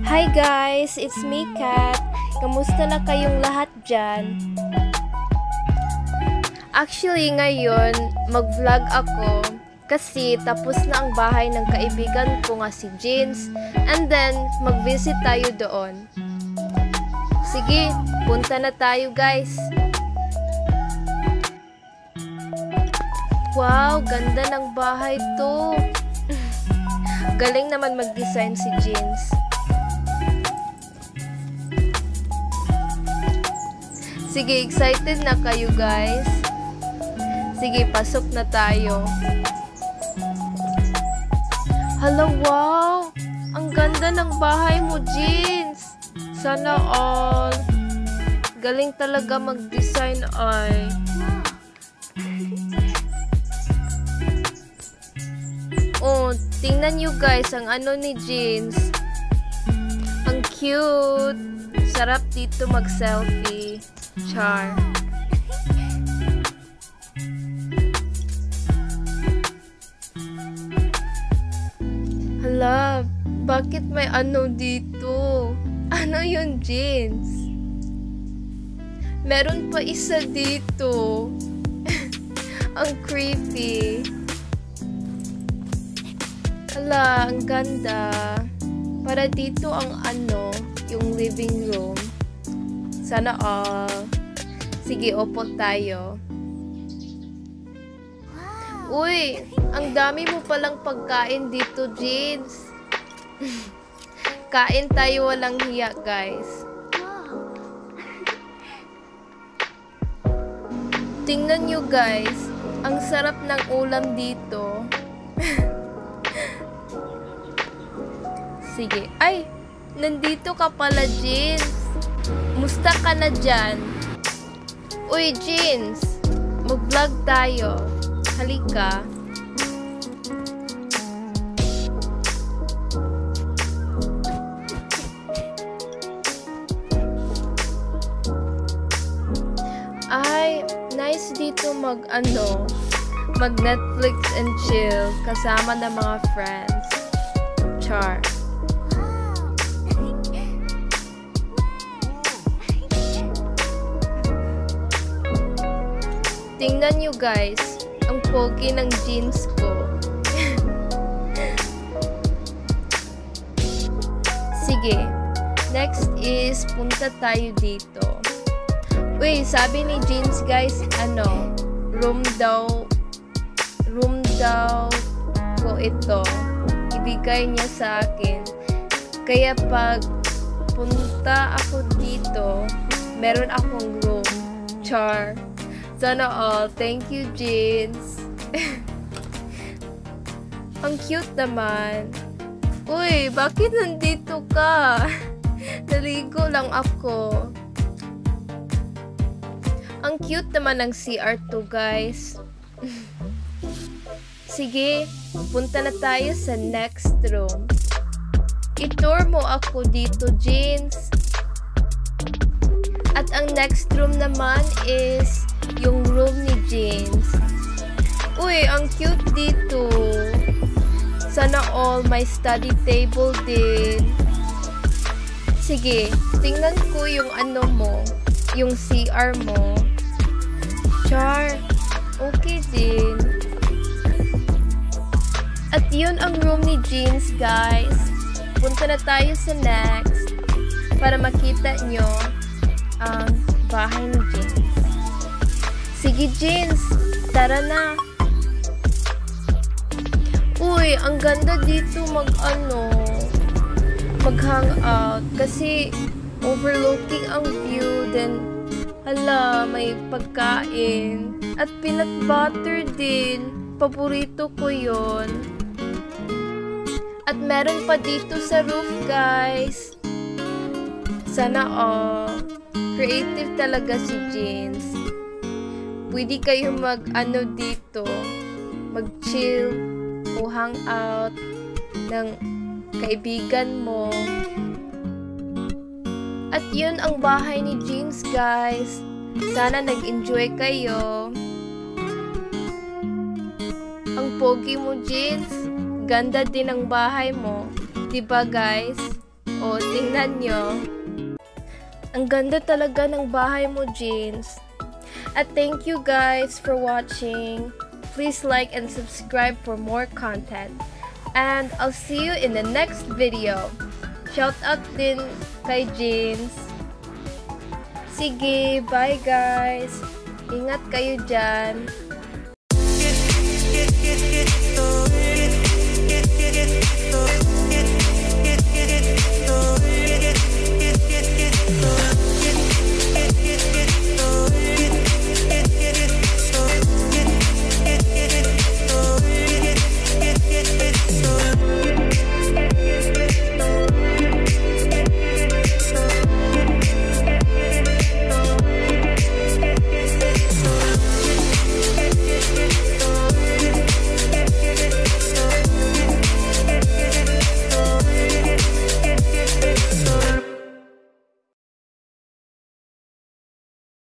Hi guys, it's me Kat. Kamusta na kayong lahat dyan? Actually ngayon, mag-vlog ako kasi tapos na ang bahay ng kaibigan ko nga si Jeans, and then mag-visit tayo doon. Sige, punta na tayo guys. Wow, ganda ng bahay to. Galing naman mag-design si Jeans. Sige, excited na kayo guys. Sige, pasok na tayo. Hala, wow! Ang ganda ng bahay mo, Jeans. Sana all. Galing talaga mag-design ay. Oh, tingnan nyo guys ang ano ni Jeans. Ang cute. Sarap dito mag-selfie. Char. Hala, bakit may ano dito? Ano yun, Jeans? Meron pa isa dito. Ang creepy. Hala, ang ganda. Para dito ang ano, yung living room. Sana all. Sige, upo tayo. Wow. Uy, ang dami mo palang pagkain dito, Jeans. Kain tayo walang hiya, guys. Wow. Tingnan nyo, guys. Ang sarap ng ulam dito. Sige. Ay, nandito ka pala, Jeans. Musta ka na dyan? Uy, Jeans. Mag-vlog tayo. Halika. Ay, nice dito mag-Netflix and chill kasama ng mga friends. Char. Tingnan nyo guys, ang pogi ng Jeans ko. Sige, next is punta tayo dito. Uy, sabi ni Jeans guys, room daw ko ito. Ibigay niya sa akin. Kaya pag punta ako dito, meron akong room. Char. Sana all. Thank you, Jeans. Ang cute naman. Uy, bakit nandito ka? Naligo lang ako. Ang cute naman ng CR2, guys. Sige, punta na tayo sa next room. I-tour mo ako dito, Jeans. At ang next room naman is yung room ni Jeans. Uy, ang cute dito. Sana all may study table din. Sige, tingnan ko yung ano mo, yung CR mo. Char, okay din. At yun ang room ni Jeans, guys. Punta na tayo sa next para makita nyo ang bahay ni Jeans. Sige, Jeans. Tara na. Uy, ang ganda dito mag-hangout. Kasi overlooking ang view. Then, hala, may pagkain. At peanut butter din. Paborito ko yon. At meron pa dito sa roof, guys. Sana all. Creative talaga si Jeans. Pwede kayo dito, mag-chill o hang out ng kaibigan mo. At yun ang bahay ni Jeans, guys. Sana nag-enjoy kayo. Ang pogi mo, Jeans. Ganda din ang bahay mo. Diba, guys? O, O, tingnan nyo. Ang ganda talaga ng bahay mo, Jeans. At thank you guys for watching. Please like and subscribe for more content. And I'll see you in the next video. Shout out din kay Jeans. Sige, bye guys. Ingat kayo dyan.